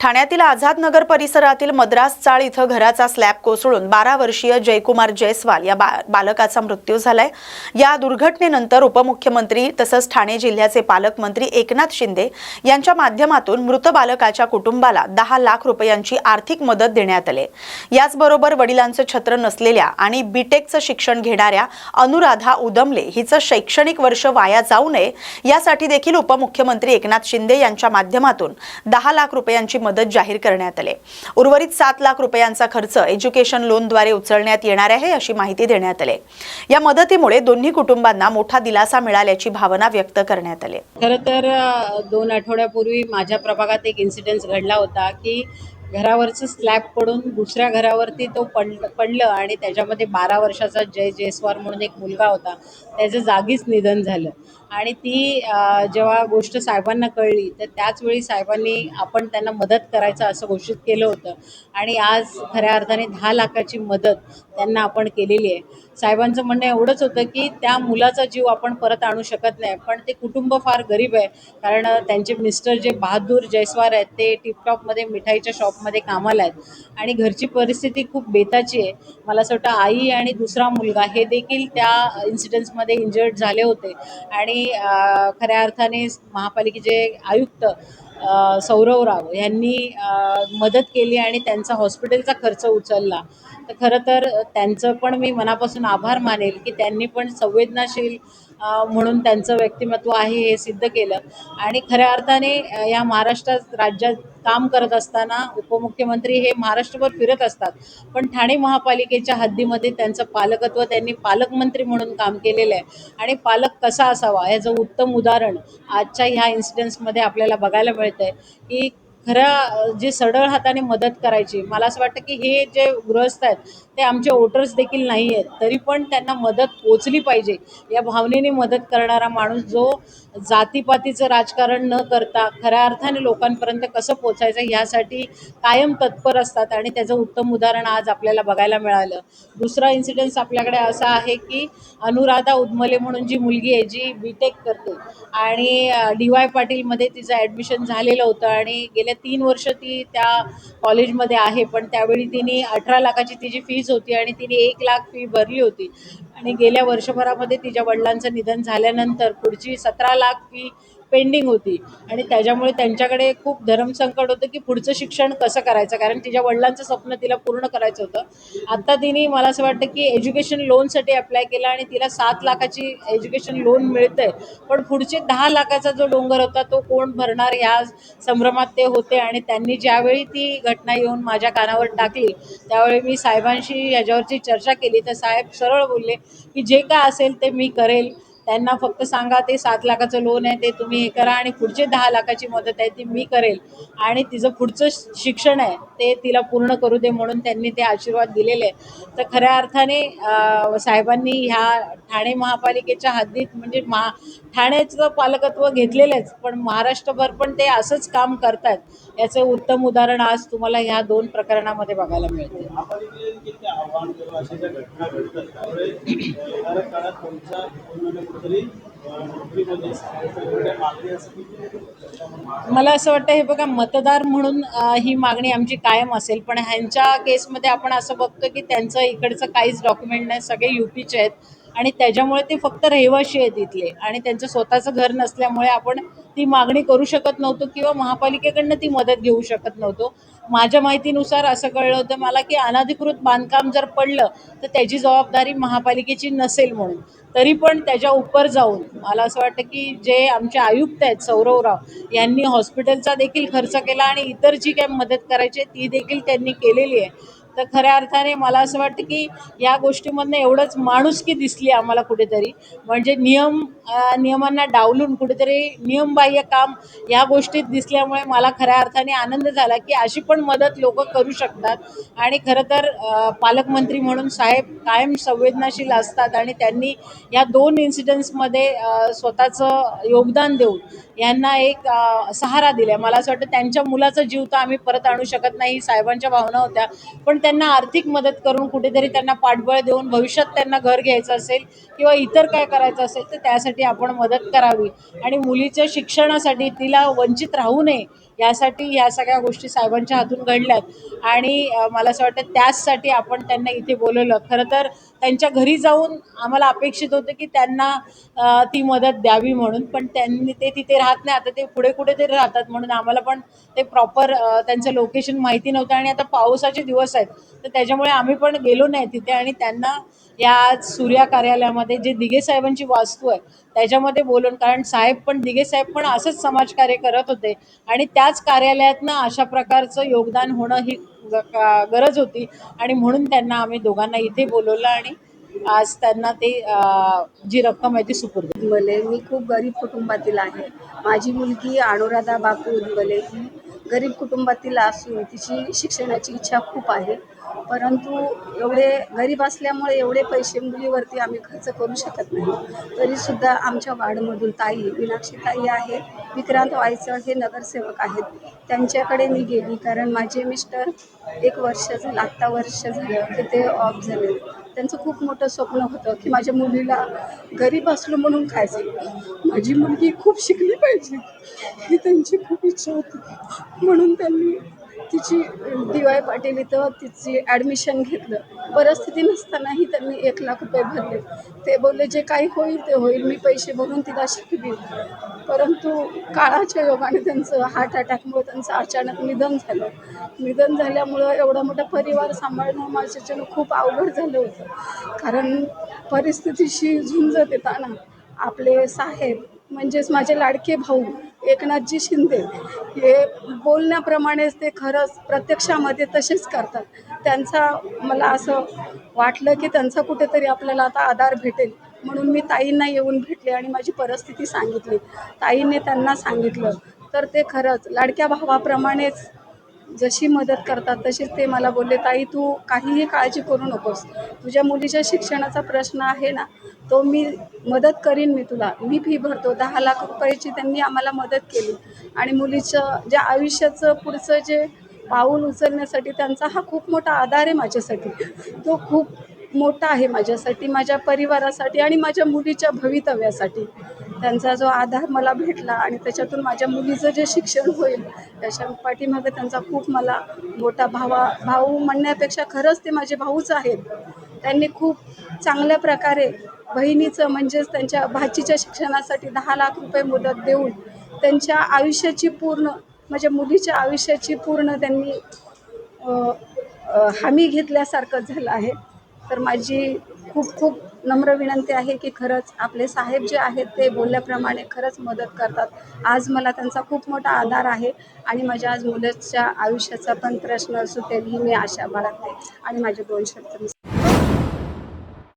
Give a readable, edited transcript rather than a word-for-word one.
ठाण्यातील आझाद नगर परिसरातील मद्रास चाळ इथं घराचा स्लॅब कोसळून 12 वर्षीय जयकुमार जयस्वाल या बालकाचा मृत्यू झालाय। या दुर्घटनेनंतर उपमुख्यमंत्री तसंच ठाणे जिल्ह्याचे पालकमंत्री एकनाथ शिंदे यांच्या माध्यमातून मृत बालकाच्या कुटुंबाला 10 लाख रुपयांची आर्थिक मदत देण्यात आली। याचबरोबर वडिलांचं छत्र नसलेल्या आणि बीटेकचं शिक्षण घेणाऱ्या अनुराधा उदमले हिचं शैक्षणिक वर्ष वाया जाऊ नये यासाठी देखील उपमुख्यमंत्री एकनाथ शिंदे यांच्या माध्यमातून 10 लाख रुपयांची मदत जाहीर करण्यात आली। उर्वरित 7 लाख रुपयांचा खर्च एज्युकेशन लोनद्वारे उचलण्यात येणार आहे अशी माहिती देण्यात आली। या मदतीमुळे दोन्ही कुटुंबांना मोठा दिलासा मिळाल्याची भावना व्यक्त करण्यात आली। खरं तर 2 आठवड्यापूर्वी माझ्या प्रभागात एक इन्सिडेंट घडला होता की घरावरचं स्लॅब पडून दुसऱ्या घरावरती तो पडलं आणि त्याच्यामध्ये 12 वर्षाचा जयस्वाल म्हणून एक मुलगा होता, त्याचं जागीच निधन झालं। आणि ती जेव्हा गोष्ट साहेबांना कळली तर त्याचवेळी साहेबांनी आपण त्यांना मदत करायचं असं घोषित केलं होतं आणि आज खऱ्या अर्थाने 10 लाखाची मदत त्यांना आपण केलेली आहे। साहेबांचं म्हणणं एवढंच होतं की त्या मुलाचा जीव आपण परत आणू शकत नाही, पण ते कुटुंब फार गरीब आहे, कारण त्यांचे मिस्टर जे बहादूर जयस्वाल आहेत ते टिपटॉपमध्ये मिठाईच्या शॉपमध्ये कामाला आहेत आणि घरची परिस्थिती खूप बेताची आहे। मला असं वाटतं आई आणि दुसरा मुलगा हे देखील त्या इन्सिडेंट्समध्ये इंजर्ड झाले होते आणि खऱ्या अर्थाने महापालिकेचे आयुक्त सौरवराव यांनी मदत केली आणि त्यांचा हॉस्पिटलचा खर्च उचलला। तर खरं तर त्यांचं पण मी मनापासून आभार मानेल की त्यांनी पण संवेदनाशील म्हणून त्यांचं व्यक्तिमत्व आहे हे सिद्ध केलं। आणि खऱ्या अर्थाने या महाराष्ट्रात राज्यात काम करत असताना उपमुख्यमंत्री हे महाराष्ट्रभर फिरत असतात, पण ठाणे महापालिकेच्या हद्दीमध्ये त्यांचं पालकत्व त्यांनी पालकमंत्री म्हणून काम केलेलं आहे आणि पालक कसा असावा याचं उत्तम उदाहरण आजच्या ह्या इन्सिडेंट्समध्ये आपल्याला बघायला मिळतंय की जे सरळ हाताने मदत करायची। मला असं वाटतं की हे जे गृहस्थ आहेत ते आमचे वोटर्स देखील नाही आहेत, तरी पण त्यांना मदत पोचली पाहिजे या भावनेने मदत करणारा माणूस, जो जातीपातीचं राजकारण न करता खऱ्या अर्थाने लोकांपर्यंत कसं पोचायचं ह्यासाठी कायम तत्पर असतात आणि त्याचं उत्तम उदाहरण आज आपल्याला बघायला मिळालं। दुसरा इन्सिडेंट आपल्याकडे असा आहे की अनुराधा उदमले म्हणून जी मुलगी आहे जी बीटेक करते आणि DY पाटीलमध्ये तिचं ॲडमिशन झालेलं होतं आणि गेल्या 3 वर्ष ती त्या कॉलेजमध्ये आहे, पण त्यावेळी तिने 18 लाखाची तिची फीज होती आणि तिने 1 लाख फी भरली होती आणि गेल्या वर्षभरामध्ये तिच्या वडिलांचं निधन झाल्यानंतर पुढची 17 लाख फी पेंडिंग होती आणि त्याच्यामुळे त्यांच्याकडे खूप धर्मसंकट होतं की पुढचं शिक्षण कसं करायचं, कारण तिच्या वडिलांचं स्वप्न तिला पूर्ण करायचं होतं। आता तिने मला असं वाटतं की एज्युकेशन लोनसाठी अप्लाय केला आणि तिला 7 लाखाची एज्युकेशन लोन मिळतंय, पण पुढचे 10 लाखाचा जो डोंगर होता तो कोण भरणार ह्या संभ्रमात ते होते। आणि त्यांनी ज्यावेळी ती घटना येऊन माझ्या कानावर टाकली त्यावेळी मी साहेबांशी याच्यावरची चर्चा केली तर साहेब सरळ बोलले की जे काय असेल ते मी करेल, त्यांना फक्त सांगा ते 7 लाखाचं लोन आहे ते तुम्ही हे करा आणि पुढचे 10 लाखाची मदत आहे ती मी करेल आणि तिचं पुढचं शिक्षण आहे ते तिला पूर्ण करू दे, म्हणून त्यांनी ते आशीर्वाद दिलेले आहे। तर खऱ्या अर्थाने साहेबांनी ह्या ठाणे महापालिकेच्या हद्दीत म्हणजे ठाण्याचं पालकत्व घेतलेलंच, पण महाराष्ट्रभर पण ते असंच काम करतात याचं उत्तम उदाहरण आज तुम्हाला ह्या 2 प्रकरणामध्ये बघायला मिळते। मला असं वाटतं हे बघा, मतदार म्हणून ही मागणी आमची कायम असेल, पण ह्यांच्या केसमध्ये आपण असं बघतो की त्यांचं इकडचं काहीच डॉक्युमेंट नाही, सगळे UPचे आहेत आणि त्याच्यामुळे ते फक्त रहिवाशी आहेत इथले आणि त्यांचं स्वतःचं घर नसल्यामुळे आपण ती मागणी करू शकत नव्हतो किंवा महापालिकेकडनं ती मदत घेऊ शकत नव्हतो। माझ्या माहितीनुसार असं कळलं होतं मला की अनधिकृत बांधकाम जर पडलं तर त्याची जबाबदारी महापालिकेची नसेल म्हणून, तरी पण त्याच्या उपर जाऊन मला असं वाटतं की जे आमचे आयुक्त आहेत सौरवराव यांनी हॉस्पिटलचा देखील खर्च केला आणि इतर जी काही मदत करायची ती देखील त्यांनी केलेली आहे। तर खऱ्या अर्थाने मला असं वाटतं की या गोष्टीमधनं एवढंच माणुसकी दिसली आम्हाला कुठेतरी, म्हणजे नियमांना डावलून कुठेतरी नियमबाह्य काम या गोष्टीत दिसल्यामुळे मला खऱ्या अर्थाने आनंद झाला की अशी पण मदत लोक करू शकतात। आणि खरं तर पालकमंत्री म्हणून साहेब कायम संवेदनाशील असतात आणि त्यांनी या 2 इन्सिडेंट्समध्ये स्वतःचं योगदान देऊन यांना एक सहारा दिला। मला असं वाटतं त्यांच्या मुलाचा जीव तर आम्ही परत आणू शकत नाही, साहेबांच्या भावना होत्या, पण त्यांना आर्थिक मदत करून कुठेतरी त्यांना पाठबळ देऊन भविष्यात त्यांना घर घ्यायचं असेल किंवा इतर काय करायचं असेल तर त्यासाठी आपण मदत करावी आणि मुलीच्या शिक्षणासाठी तिला वंचित राहू नये यासाठी ह्या सगळ्या गोष्टी साहेबांच्या हातून घडल्यात आणि मला असं वाटतं त्याचसाठी आपण त्यांना इथे बोलवलं. खरं तर त्यांच्या घरी जाऊन आम्हाला अपेक्षित होतं की त्यांना ती मदत द्यावी म्हणून, पण त्यांनी ते तिथे राहत नाही, आता ते पुढे कुठेतरी राहतात म्हणून आम्हाला पण ते प्रॉपर त्यांचं लोकेशन माहिती नव्हतं आणि आता पावसाचे दिवस आहेत तर त्याच्यामुळे आम्ही पण गेलो नाही तिथे आणि त्यांना या सूर्या कार्यालयामध्ये जे दिघे साहेबांची वास्तू आहे त्याच्यामध्ये बोलून, कारण साहेब पण दिघे साहेब पण असंच समाजकार्य करत होते आणि त्याच कार्यालयातनं अशा प्रकारचं योगदान होणं ही गरज होती आणि म्हणून त्यांना आम्ही दोघांना इथे बोलवलं आणि आज त्यांना ते जी रक्कम आहे ती सुपूर्द केली. उदबले मी खूप गरीब कुटुंबातील आहे. माझी मुलगी अनुराधा बापू उदबले ही गरीब कुटुंबातील असून तिची शिक्षणाची इच्छा खूप आहे, परंतु एवढे गरीब असल्यामुळे एवढे पैसे मुलीवरती आम्ही खर्च करू शकत नाही. तरीसुद्धा आमच्या वार्डमधून ताई मीनाक्षी ताई आहे, विक्रांत वायचळ हे नगरसेवक आहेत, त्यांच्याकडे मी गेली. कारण माझे मिस्टर 1 वर्ष झालं, आत्ता वर्ष झालं की ते ऑफ झाले. त्यांचं खूप मोठं स्वप्न होतं की माझ्या मुलीला गरीब असलो म्हणून खायचं, माझी मुलगी खूप शिकली पाहिजे ही त्यांची खूप इच्छा होती. म्हणून त्यांनी तिची डी.वाय. पाटील इथं तिची ॲडमिशन घेतलं. परिस्थिती नसतानाही त्यांनी 1,00,000 रुपये भरले. ते बोलले जे काही होईल ते होईल, मी पैसे भरून तिला शिकवीन. परंतु काळाच्या योगाने त्यांचं हार्ट अटॅकमुळे त्यांचं अचानक निधन झालं. निधन झाल्यामुळं एवढा मोठा परिवार सांभाळणं माझ्याच्यानं खूप अवघड झालं होतं. कारण परिस्थितीशी झुंज देताना आपले साहेब म्हणजेच माझे लाडके भाऊ एकनाथजी शिंदे हे बोलण्याप्रमाणेच ते खरंच प्रत्यक्षामध्ये तसेच करतात. त्यांचा मला असं वाटलं की त्यांचा कुठेतरी आपल्याला आता आधार भेटेल, म्हणून मी ताईंना येऊन भेटले आणि माझी परिस्थिती सांगितली. ताईंनी त्यांना सांगितलं तर ते खरंच लाडक्या भावाप्रमाणेच जशी मदत करतात तशीच ते मला बोलले, ताई तू काहीही काळजी करू नकोस, तुझ्या मुलीच्या शिक्षणाचा प्रश्न आहे ना, तो मी मदत करीन, मी तुला मी फी भरतो. 10,00,000 रुपयाची त्यांनी आम्हाला मदत केली आणि मुलीचं ज्या आयुष्याचं पुढचं जे पाऊल उचलण्यासाठी त्यांचा हा खूप मोठा आधार आहे माझ्यासाठी. तो खूप मोठा आहे माझ्यासाठी, माझ्या परिवारासाठी आणि माझ्या मुलीच्या भवितव्यासाठी. त्यांचा जो आधार मला भेटला आणि त्याच्यातून माझ्या मुलीचं जे शिक्षण होईल त्याच्या पाठीमागे त्यांचा खूप मला मोठा भाऊ म्हणण्यापेक्षा खरंच ते माझे भाऊच आहेत. त्यांनी खूप चांगल्या प्रकारे बहिणीचं म्हणजेच त्यांच्या भाचीच्या शिक्षणासाठी 10,00,000 रुपये मदत देऊन त्यांच्या आयुष्याची पूर्ण माझ्या मुलीच्या आयुष्याची पूर्ण त्यांनी हमी घेतल्यासारखं झालं आहे. तर माझी खूप खूप नम्र विनंती आहे की खरंच आपले साहेब जे आहेत ते बोलल्याप्रमाणे खरंच मदत करतात. आज मला त्यांचा खूप मोठा आधार आहे आणि माझ्या आज मुलाच्या आयुष्याचा पण प्रश्न सुटेल ही मी आशा बाळगते आणि माझे 2 शब्द मी